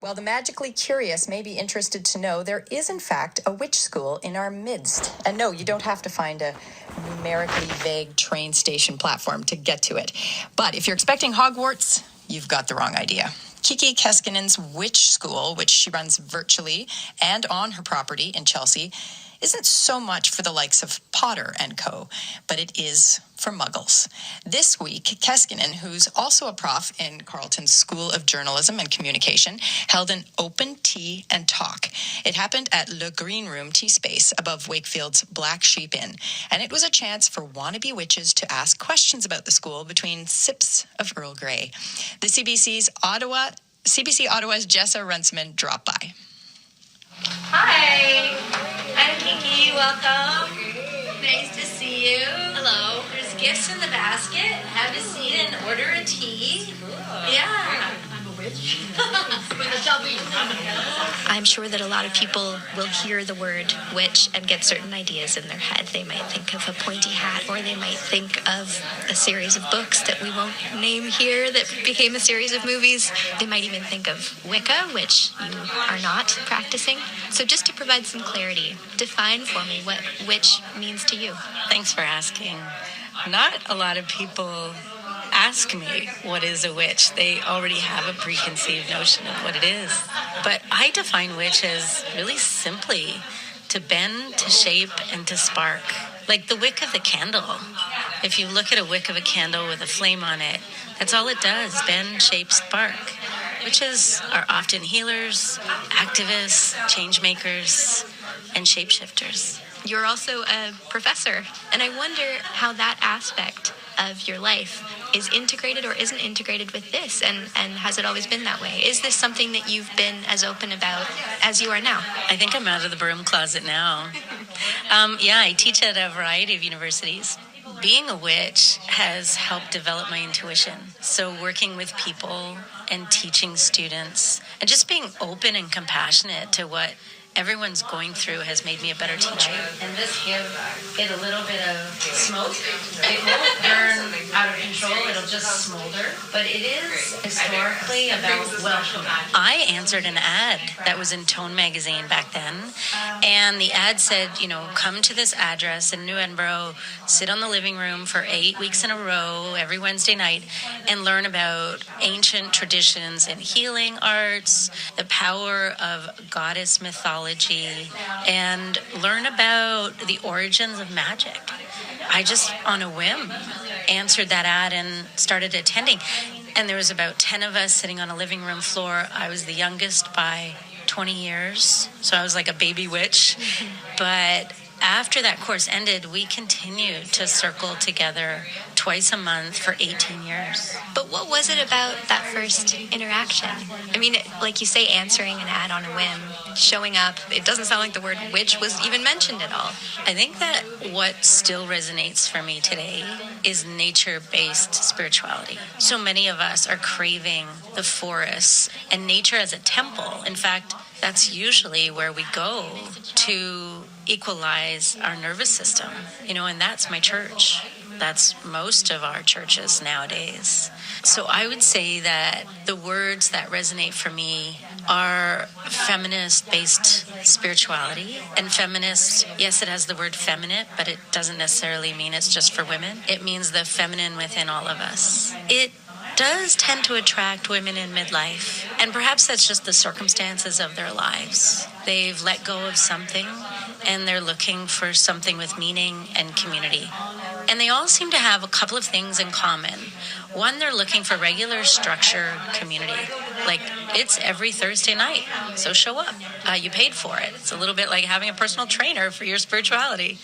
Well, the magically curious may be interested to know there is, in fact, a witch school in our midst. And no, you don't have to find a numerically vague train station platform to get to it. But if you're expecting Hogwarts, you've got the wrong idea. Kiki Keskinen's Witch School, which she runs virtually and on her property in Chelsea, isn't so much for the likes of Potter and co., but it is for muggles. This week, Keskinen, who's also a prof in Carleton's School of Journalism and Communication, held an open tea and talk. It happened at Le Green Room Tea Space above Wakefield's Black Sheep Inn, and it was a chance for wannabe witches to ask questions about the school between sips of Earl Grey. The CBC Ottawa's Jessa Runciman dropped by. Hi, I'm Kiki. Welcome. Nice to see you. Hello. There's gifts in the basket. Have a seat and order a tea. Yeah. I'm a witch. I'm sure that a lot of people will hear the word witch and get certain ideas in their head. They might think of a pointy hat, or they might think of a series of books that we won't name here that became a series of movies. They might even think of Wicca, which you are not practicing. So just to provide some clarity, define for me what witch means to you. Thanks for asking. Not a lot of people ask me what is a witch. They already have a preconceived notion of what it is. But I define witch as really simply to bend, to shape, and to spark. Like the wick of the candle. If you look at a wick of a candle with a flame on it, that's all it does, bend, shape, spark. Witches are often healers, activists, change makers, and shapeshifters. You're also a professor, and I wonder how that aspect of your life is integrated or isn't integrated with this, and has it always been that way? Is this something that you've been as open about as you are now? I think I'm out of the broom closet now. I teach at a variety of universities. Being a witch has helped develop my intuition. So working with people and teaching students and just being open and compassionate to what everyone's going through has made me a better teacher. And just give it a little bit of smoke. It won't burn out of control, it'll just smolder. But it is historically about welcome. I answered an ad that was in Tone magazine back then. And the ad said, come to this address in New Edinburgh, sit on the living room for 8 weeks in a row every Wednesday night, and learn about ancient traditions and healing arts, the power of goddess mythology, and learn about the origins of magic. I just, on a whim, answered that ad and started attending. And there was about 10 of us sitting on a living room floor. I was the youngest by 20 years, so I was like a baby witch. But after that course ended, we continued to circle together twice a month for 18 years. But what was it about that first interaction? I mean, like you say, answering an ad on a whim, showing up, it doesn't sound like the word witch was even mentioned at all. I think that what still resonates for me today is nature-based spirituality. So many of us are craving the forests and nature as a temple. In fact, that's usually where we go to equalize our nervous system, and that's my church. That's most of our churches nowadays. So I would say that the words that resonate for me are feminist-based spirituality. And feminist, yes, it has the word feminine, but it doesn't necessarily mean it's just for women. It means the feminine within all of us. It does tend to attract women in midlife, and perhaps that's just the circumstances of their lives. They've let go of something, and they're looking for something with meaning and community. And they all seem to have a couple of things in common. One, they're looking for regular structure community. Like, it's every Thursday night, so show up. You paid for it. It's a little bit like having a personal trainer for your spirituality.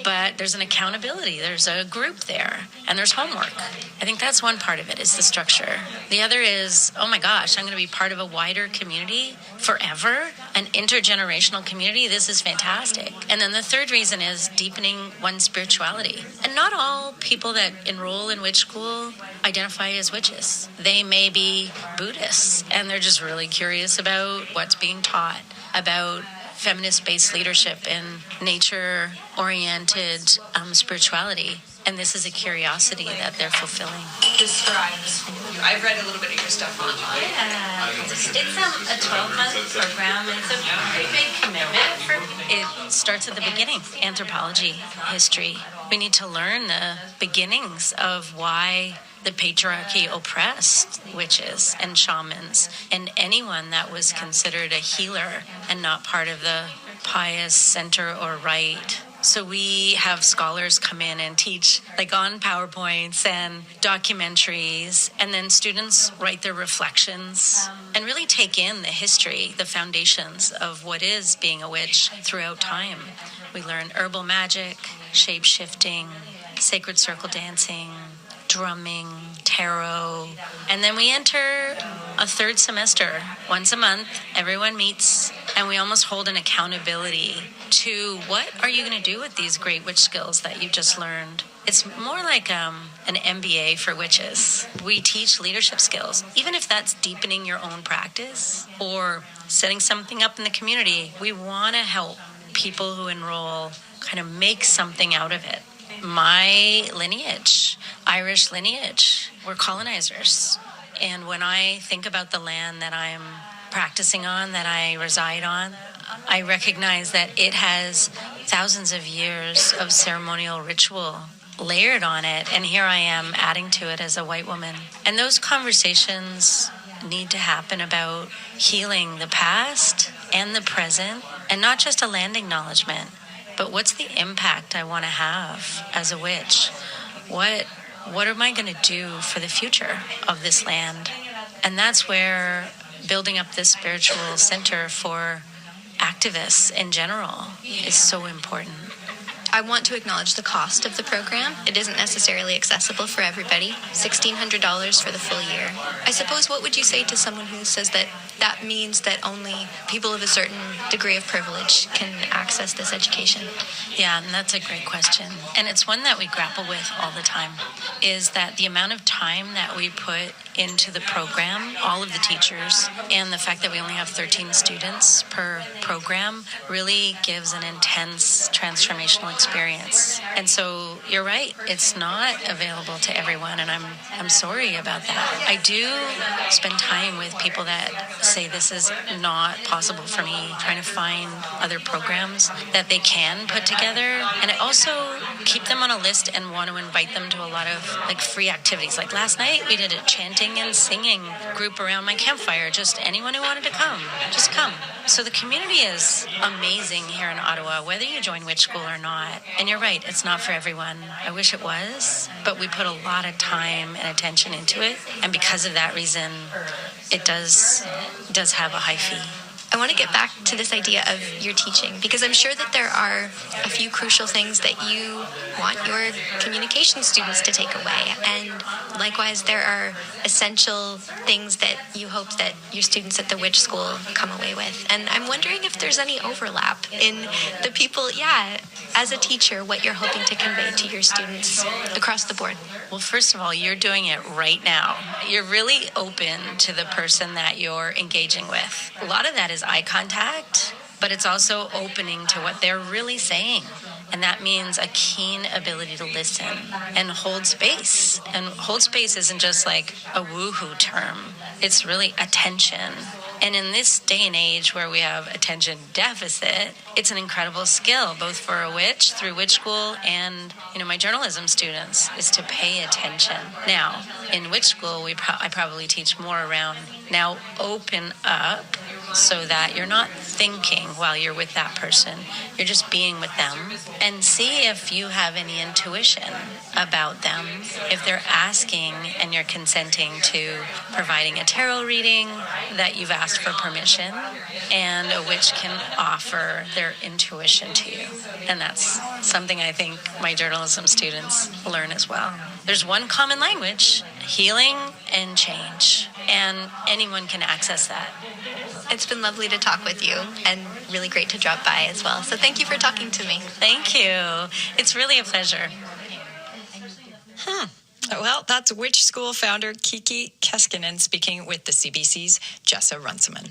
But there's an accountability. There's a group there, and there's homework. I think that's one part of it, is the structure. The other is, oh my gosh, I'm going to be part of a wider community forever, an intergenerational community. This is fantastic. And then the third reason is deepening one's spirituality. And not all people that enroll in witch school identify as witches. They may be Buddhists, and they're just really curious about what's being taught about feminist-based leadership and nature-oriented spirituality. And this is a curiosity that they're fulfilling. Describes you. I've read a little bit of your stuff online. Yeah. It's a 12-month program. It's a pretty big commitment. It starts at the beginning. Anthropology, history. We need to learn the beginnings of why the patriarchy oppressed witches and shamans and anyone that was considered a healer and not part of the pious center or rite. So we have scholars come in and teach like on PowerPoints and documentaries, and then students write their reflections and really take in the history, the foundations of what is being a witch throughout time. We learn herbal magic, shape-shifting, sacred circle dancing, drumming, tarot, and then we enter a third semester. Once a month, everyone meets, and we almost hold an accountability to what are you going to do with these great witch skills that you just learned. It's more like an MBA for witches. We teach leadership skills, even if that's deepening your own practice or setting something up in the community. We want to help people who enroll kind of make something out of it. My lineage, Irish lineage, we're colonizers. And when I think about the land that I'm practicing on, that I reside on, I recognize that it has thousands of years of ceremonial ritual layered on it. And here I am adding to it as a white woman. And those conversations need to happen about healing the past and the present, and not just a land acknowledgement. But what's the impact I want to have as a witch? What am I going to do for the future of this land? And that's where building up this spiritual center for activists in general is so important. I want to acknowledge the cost of the program. It isn't necessarily accessible for everybody. $1,600 for the full year. I suppose, what would you say to someone who says that that means that only people of a certain degree of privilege can access this education? Yeah, and that's a great question. And it's one that we grapple with all the time, is that the amount of time that we put into the program, all of the teachers, and the fact that we only have 13 students per program really gives an intense transformational experience. And so you're right, it's not available to everyone, and I'm sorry about that. I do spend time with people that say this is not possible for me, trying to find other programs that they can put together. And I also keep them on a list and want to invite them to a lot of like free activities. Like last night we did a chanting and singing group around my campfire. Just anyone who wanted to come, just come. So the community is amazing here in Ottawa, whether you join Witch School or not. And you're right, it's not for everyone. I wish it was, but we put a lot of time and attention into it. And because of that reason, it does have a high fee. I want to get back to this idea of your teaching, because I'm sure that there are a few crucial things that you want your communication students to take away. And likewise, there are essential things that you hope that your students at the Witch School come away with. And I'm wondering if there's any overlap in the people, as a teacher, what you're hoping to convey to your students across the board. Well, first of all, you're doing it right now. You're really open to the person that you're engaging with. A lot of that is eye contact, but it's also opening to what they're really saying. And that means a keen ability to listen and hold space. And hold space isn't just like a woohoo term. It's really attention. And in this day and age where we have attention deficit, it's an incredible skill, both for a witch through Witch School and, my journalism students, is to pay attention. Now, in Witch School, I probably teach more around now open up so that you're not thinking while you're with that person. You're just being with them, and see if you have any intuition about them. If they're asking and you're consenting to providing a tarot reading that you've asked for permission, and a witch can offer their intuition to you. And that's something I think my journalism students learn as well. There's one common language: healing and change. And anyone can access that. It's been lovely to talk with you, and really great to drop by as well. So thank you for talking to me. Thank you. It's really a pleasure. Well, that's Witch School founder Kiki Keskinen speaking with the CBC's Jessa Runciman.